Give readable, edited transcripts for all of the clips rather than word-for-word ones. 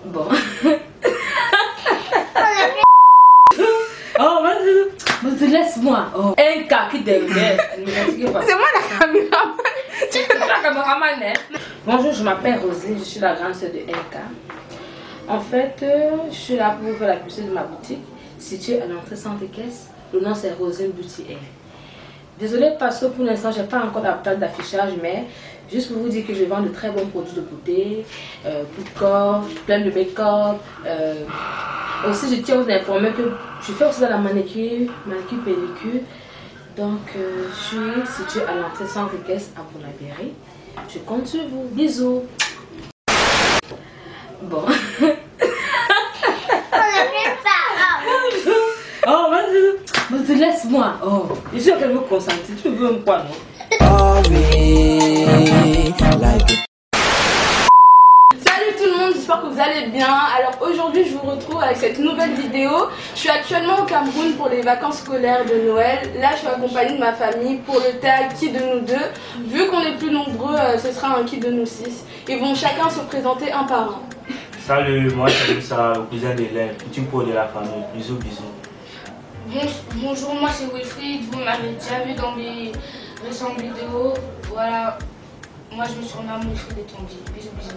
Bon. Oh, vas-y, laisse-moi. Oh. Un cas qui derrière. C'est moi la caméra. Tu es la caméraman, hein? Bonjour, je m'appelle Roselyne, je suis la grande sœur de NK. En fait, je suis là pour faire la publicité de ma boutique située à l'entrée centre caisse. Le nom c'est Roselyne Beauty Air. Désolée parce que pour l'instant, je n'ai pas encore la table d'affichage, mais juste pour vous dire que je vends de très bons produits de beauté, tout de corps, plein de make-up. Aussi, je tiens à vous informer que je fais aussi de la manicure, pédicure. Donc, je suis située à l'entrée centre caisse à Bonaberry. Je compte sur vous. Bisous. Bon. Oh, vas-y, laisse-moi. Oh, je suis qu'elle veut consentir. Tu veux me quoi, non? Salut tout le monde, j'espère que vous allez bien. Alors aujourd'hui, je vous retrouve avec cette nouvelle vidéo. Je suis actuellement au Cameroun pour les vacances scolaires de Noël. Là, je suis accompagnée de ma famille pour le tag Qui de nous deux. Vu qu'on est plus nombreux, ce sera un Qui de nous six. Ils vont chacun se présenter un par un. Salut, moi c'est Moussa, le cousin d'Hélène, petit pot de la famille. Bisous, bisous. Bonjour, moi c'est Wilfried, vous m'avez déjà vu dans mes récentes vidéos. Voilà, moi je me surnomme Wilfried et Tanguy. Bisous, bisous.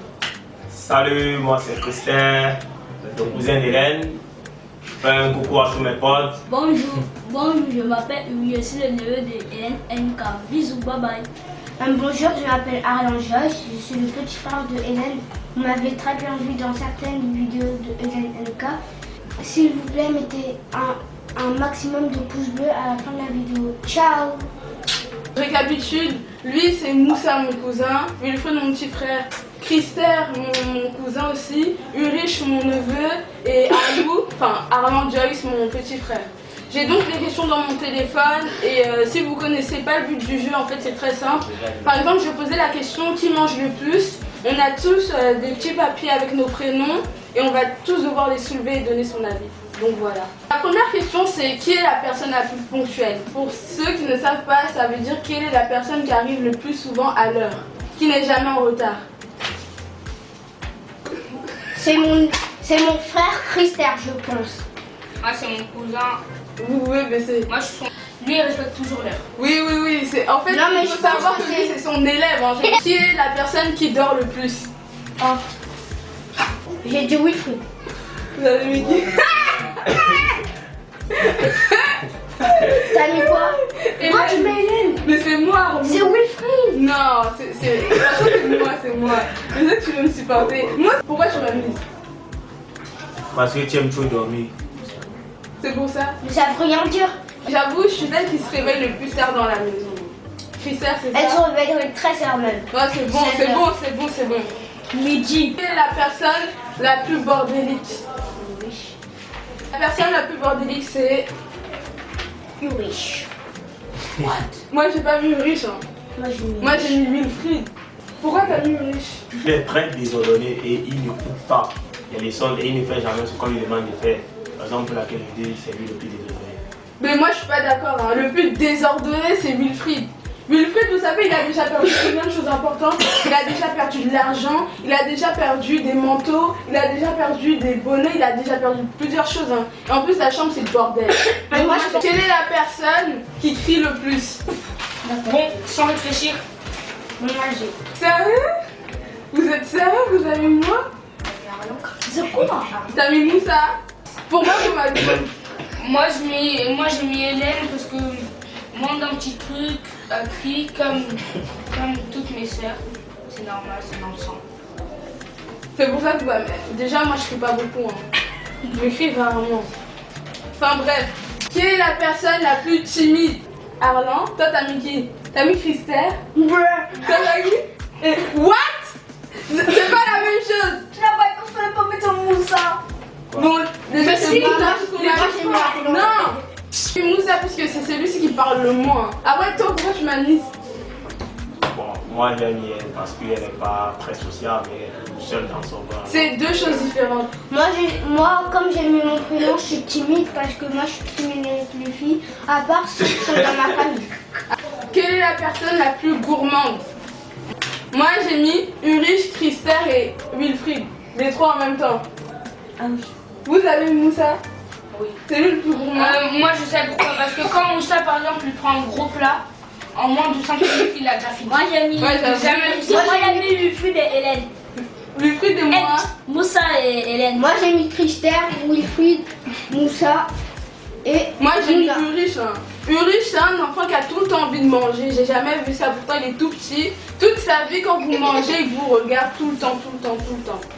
Salut, moi c'est Christin, le cousin d'Hélène. Fais un coucou à tous mes potes. Bonjour, je m'appelle Uri, je suis le neveu de Hélène NK. Bisous, bye bye. Bonjour, je m'appelle Arlan Joyce, je suis le petit frère de Hélène. Vous m'avez très bien vu dans certaines vidéos de Hélène NK. S'il vous plaît, mettez un maximum de pouces bleus à la fin de la vidéo. Ciao! Récapitule, lui c'est Moussa mon cousin, Wilfried mon petit frère, Christer mon cousin aussi, Ulrich mon neveu et Arlan Joyce mon petit frère. J'ai donc des questions dans mon téléphone et si vous connaissez pas le but du jeu, en fait c'est très simple. Par exemple, je posais la question qui mange le plus. On a tous des petits papiers avec nos prénoms et on va tous devoir les soulever et donner son avis. Donc voilà. La première question c'est qui est la personne la plus ponctuelle? Pour ceux qui ne savent pas, ça veut dire quelle est la personne qui arrive le plus souvent à l'heure, qui n'est jamais en retard. C'est mon frère Christer, je pense. Moi c'est mon cousin. Vous pouvez baisser. Moi je suis son... Lui il respecte toujours l'heure. Oui. En fait, non, mais il faut savoir que lui c'est son élève. Hein. Qui est la personne qui dort le plus? Oh. J'ai dit Wilfried. Vous avez mis qui? T'as mis quoi? Moi tu mets Hélène. Mais c'est moi. C'est Wilfried. Non, c'est moi. Mais là tu veux me supporter. Moi, pourquoi tu m'as mis? Parce que tu aimes trop dormir. C'est pour ça. Mais ça veut rien dire. J'avoue, je suis celle qui se réveille le plus tard dans la maison. Christer, c'est ça? Elle se réveille très tard même. Ouais, c'est bon. Midi. Quelle est la personne la plus bordélique? La personne la plus bordélique c'est... Ulrich. Moi j'ai pas vu Ulrich. Hein. Moi j'ai mis Wilfried. Pourquoi t'as mis Ulrich? Il est très désordonné et il ne coupe pas les leçons et il ne fait jamais ce qu'on lui demande de faire. Par exemple, laquelle je dis, c'est lui le plus désordonné. Mais moi je suis pas d'accord. Hein. Le plus désordonné c'est Wilfried. Wilfried, vous savez, il a déjà perdu plein de choses importantes. Il a déjà perdu de l'argent, il a déjà perdu des manteaux, il a déjà perdu des bonnets, il a déjà perdu plusieurs choses. Hein. Et en plus, la chambre, c'est le bordel. Mais moi, quelle est la personne qui crie le plus? Bon, sans réfléchir, Mon âge. Sérieux? Vous êtes sérieux? Vous avez mis moi? C'est quoi? T'as mis Moussa? Pour moi, vous m'avez dit. moi j'ai mis Hélène parce que moi d'un petit truc à cri comme toutes mes sœurs. C'est normal, c'est dans le sang. C'est pour ça que déjà, moi, je crie pas beaucoup. Hein. Je crie rarement. Enfin bref. Qui est la personne la plus timide? Arlan? Toi, t'as mis qui? T'as mis Christer? Toi, t'as mis? Et what? C'est pas la même chose. Tu n'as pas fait pas mettre Moussa. Bon, déjà c'est Moussa. Non. C'est Moussa parce que c'est celui qui parle le moins. Après toi, pourquoi tu m'as mis? Bon, moi j'aime elle parce qu'elle n'est pas très sociable et elle est seule dans son coin. C'est deux choses différentes. Moi, comme j'ai mis mon prénom, je suis timide parce que moi je suis timide avec les filles, à part ceux qui sont dans ma famille. Quelle est la personne la plus gourmande? Moi j'ai mis Ulrich, Christer et Wilfried. Les trois en même temps. Ah oui. Vous avez Moussa? Oui. C'est lui le plus gourmand. Moi je sais pourquoi, parce que quand Moussa par exemple il prend un gros plat, en moins de 5 minutes il a déjà fini. Moi j'ai mis. Ouais, j'avoue. Moi j'ai mis Wilfried et Hélène. Wilfried et moi. Moussa et Hélène. Moi j'ai mis Christelle, Wilfried, Moussa et Moi j'ai mis Luna. Ulrich. Hein. Ulrich c'est un enfant qui a tout le temps envie de manger. J'ai jamais vu ça, pourtant il est tout petit. Toute sa vie quand vous mangez, il vous regarde tout le temps.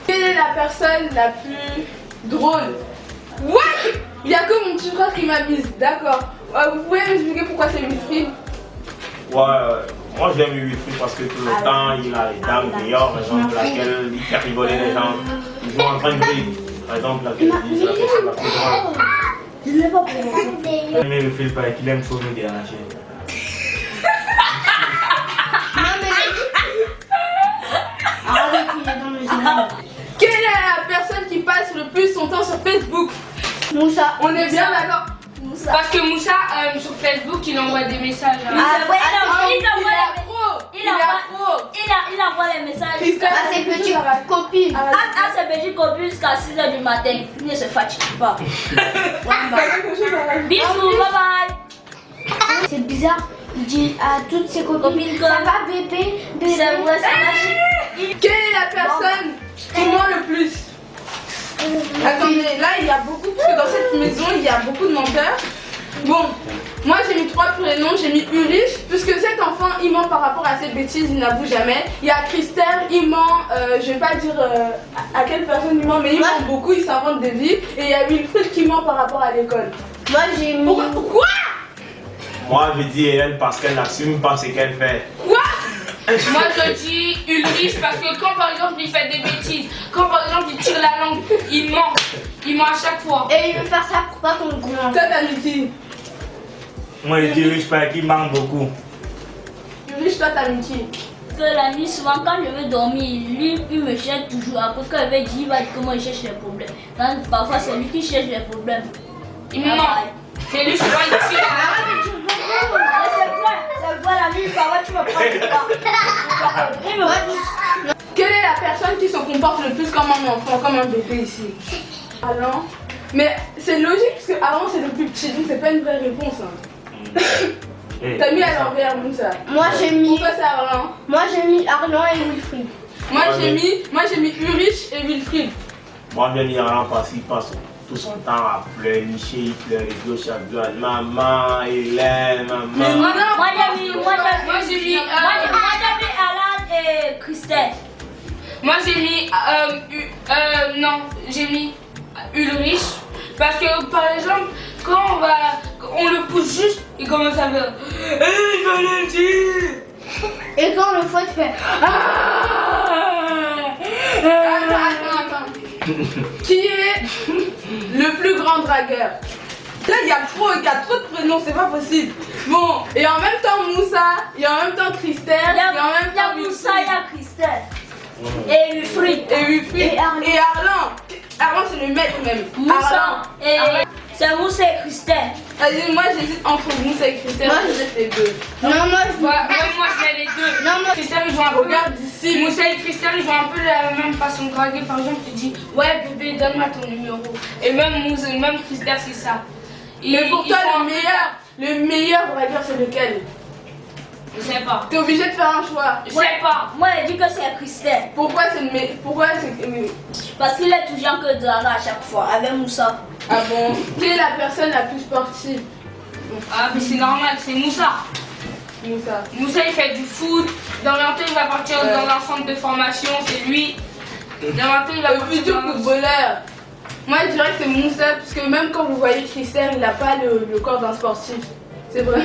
Quelle est la personne la plus drôle? What? Il n'y a que mon petit frère qui m'a mise, d'accord. Vous pouvez m'expliquer pourquoi c'est Wilfried? Ouais, moi j'aime Wilfried parce que tout le temps il a les dames dehors, par exemple laquelle il fait rigoler les gens. Ils sont en train de rire. Par exemple laquelle il dit c'est la personne la plus drôle. Je ne l'ai pas pour J'aime Wilfried parce qu'il aime trop me déranger. Arrête, il est dans le général. Quelle est la personne qui passe le plus son temps sur Facebook? Moussa. On est bien d'accord? Parce que Moussa sur Facebook il envoie des messages. Il envoie les messages Christelle, À ses petites copines. à ses petites copines jusqu'à 6h du matin. Il ne se fatigue pas. Bisous, bye bye. C'est bizarre. Il dit à toutes ses copines, ça va bébé, bébé. C'est vrai, ça va. quelle est la personne qui ment le plus? Attendez, là il y a beaucoup, parce que dans cette maison il y a beaucoup de menteurs. Bon, moi j'ai mis 3 prénoms, j'ai mis Ulrich, puisque cet enfant il ment par rapport à ses bêtises, il n'avoue jamais. Il y a Christelle, il ment, je vais pas dire à quelle personne il ment, mais il ment beaucoup, il s'invente des vies. Et il y a Wilfried qui ment par rapport à l'école. Moi j'ai mis. Pourquoi? Moi je dis Hélène parce qu'elle n'assume pas ce qu'elle fait. Quoi? Moi je dis Ulrich parce que quand par exemple il fait des bêtises, quand par exemple il tire la langue, il ment à chaque fois. Et il veut faire ça pour pas qu'on le comprenne. Toi t'as mis qui? Moi je dis Ulrich parce qu'il manque beaucoup. Ulrich, toi t'as mis qui? Que la nuit, souvent quand je veux dormir, lui il me cherche toujours. Après quand il veut dire, il va dire comment il cherche les problèmes. Donc, parfois c'est lui qui cherche les problèmes. Il me ment. C'est lui souvent il tire. C'est vrai, la nuit, parfois tu me prends pas. Il me voit. Quelle est la personne qui se comporte le plus comme un enfant, comme un bébé ici? Arlan. Mais c'est logique parce que Arlan c'est le plus petit, donc c'est pas une vraie réponse. Hein. T'as mis à l'envers, Moussa. Moi j'ai mis. Pourquoi c'est Arlan? Moi j'ai mis Arlan et Wilfried. Moi j'ai mis Ulrich et Wilfried. Moi je dis Arlan parce qu'il passe tout son temps à pleurnicher, il pleure les deux chaque jour. Maman, Hélène, Mais maman. Moi j'ai mis Alan et Christelle. Moi j'ai mis j'ai mis Ulrich parce que par exemple quand on le pousse juste il commence à faire Et quand le fois tu fais. Attends. Qui est le plus grand dragueur? Là il y a trop de prénoms, c'est pas possible. Bon, et en même temps Moussa, et en même temps Christelle, Il y a et en même temps Moussa, il y a Christelle. Et Wilfried. et Wilfried Et Arlan. et Arlan. Arlan c'est le maître même. Moussa. Et c'est Moussa et Christelle. Vas-y, moi j'hésite entre Moussa et Christelle, Moi, je jette les deux. Non, moi je. Même moi je mets les deux. Non, moi. Christelle ils ont un peu. Regarde d'ici. Moussa et Christelle ils ont un peu la même façon de draguer. Par exemple tu dis ouais bébé donne-moi ton numéro. Et même Moussa, même Christelle c'est ça. Mais pour toi font un le meilleur dragueur c'est lequel? Je sais pas. T'es obligé de faire un choix. Je sais pas. Moi, je dis que c'est Christelle. Pourquoi c'est le meilleur? Pourquoi c'est. Parce qu'il est toujours que de la à chaque fois avec Moussa. Ah bon? Qui est la personne la plus sportive? Ah mais c'est normal, c'est Moussa. Moussa. Moussa il fait du foot. Dans l'entrée il va partir dans un centre de formation, c'est lui. Dans l'entrée il va Le partir futur dans un- footballeur. Moi je dirais que c'est Moussa, parce que même quand vous voyez Christelle, il n'a pas le corps d'un sportif. C'est vrai.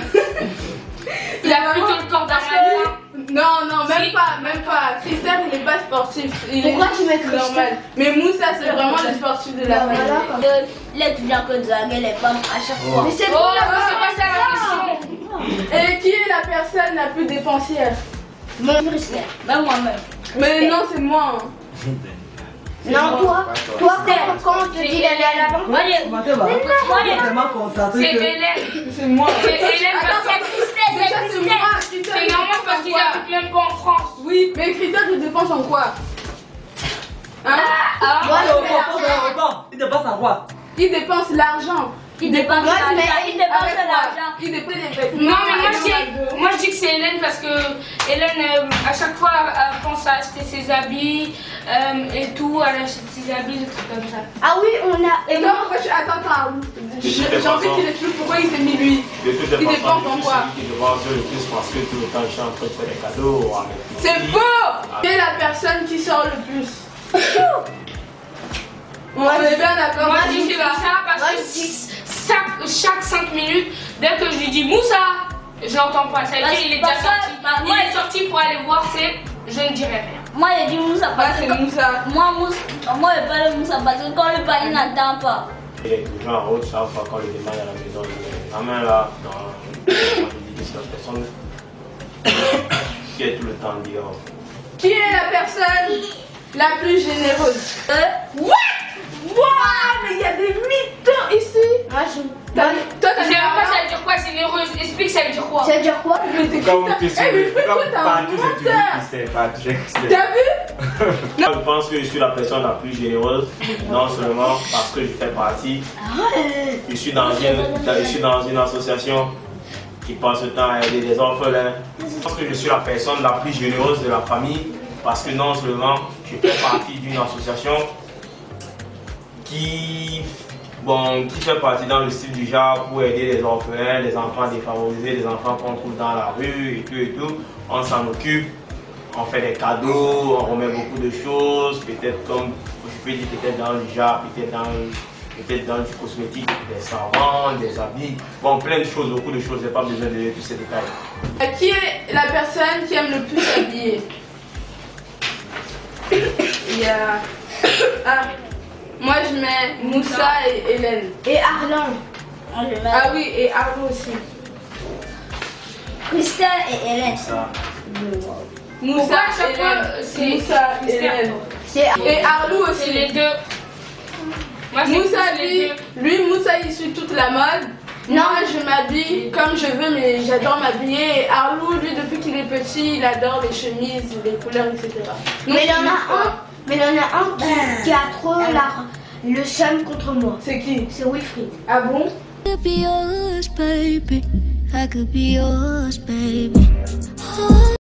Il a plutôt le corps d'un mannequin. Non, même Si. pas. Christelle, il n'est pas sportif. Pourquoi tu mets Christelle? normal. Mais Moussa, c'est vraiment le sportif de la famille. Voilà. Il est toujours que de draguer les femmes à chaque fois. Mais c'est Oh, c'est pas ça la question. Et qui est la personne la plus dépensière? Mon Christelle, même moi-même. Mais non, c'est moi. Hein. Non, toi, quand on te dit d'aller à la banque. Moi, je- C'est Hélène. C'est moi. C'est Hélène Attends, parce que Christelle, déjà, c'est c'est Christelle. moi. Christelle, c'est normal parce qu'ils habitent même pas en France. Oui, mais Christelle, tu dépenses en quoi? Il dépense en quoi? Il dépense l'argent. Il dépense l'argent. Il dépense l'argent. Il dépense les vêtements. Non, mais moi je dis que c'est Hélène parce que Hélène, à chaque fois, elle pense à acheter ses habits et tout. Elle achète ses habits, des trucs comme ça. Ah oui, on a. Et toi, pourquoi tu attends, j'ai envie qu'il explique pourquoi il s'est mis lui. De toutes les Il façons, dépense en je suis quoi? celui qui dépense le plus parce que tout le temps je suis en train de faire des cadeaux. C'est faux! Quelle est la personne qui sort le plus? On est bien d'accord. Moi je dis c'est Moussa parce que chaque 5 minutes, dès que je lui dis Moussa, je l'entends pas. Ça veut dire qu'il est déjà sorti. Il est sorti pour aller voir, je ne dirai rien. Moi, je dis Moussa parce c'est que Moussa. moi, je parle de Moussa parce que quand le panier n'entend pas. Il est toujours en route, chaque fois quand il démarre à la maison, il met la main là, je dis que c'est la personne qui est tout le temps dehors. Qui est la personne la plus généreuse? What? Wow, mais il y a des mythos ici. Moi, je. Toi, Tu sais même pas ça veut dire quoi, généreuse. Explique, ça veut dire quoi? Ça veut dire quoi? Mais t'es T'as vu? Je pense que je suis la personne la plus généreuse, non seulement parce que je fais partie. Je suis dans une association qui passe le temps à aider les orphelins. Je pense que je suis la personne la plus généreuse de la famille parce que non seulement je fais partie d'une association qui fait partie dans le style du genre pour aider les orphelins, les enfants défavorisés, les enfants qu'on trouve dans la rue et tout. On s'en occupe, on fait des cadeaux, on remet beaucoup de choses, peut-être comme, je peux dire peut-être dans le genre, peut-être dans du cosmétique, des savons, des habits, bon plein de choses, beaucoup de choses, j'ai pas besoin de lire tous ces détails. Qui est la personne qui aime le plus s'habiller? Il y a... moi je mets Moussa et Hélène. Et Arlan. Ah oui, et Arlo aussi. Christelle et Hélène. Moussa à chaque fois, c'est Moussa et Hélène. Et Arlo aussi. C'est les deux. Moi, Moussa, lui, Moussa, il suit toute la mode. Non, moi, je m'habille comme je veux, mais j'adore m'habiller. Et Arlo, lui, depuis qu'il est petit, il adore les chemises, les couleurs, etc. Donc, mais il y en a un. Mais il y en a un qui a trop le seum contre moi. C'est qui? C'est Wilfried. Ah bon? I could be yours, baby. I could be yours, baby.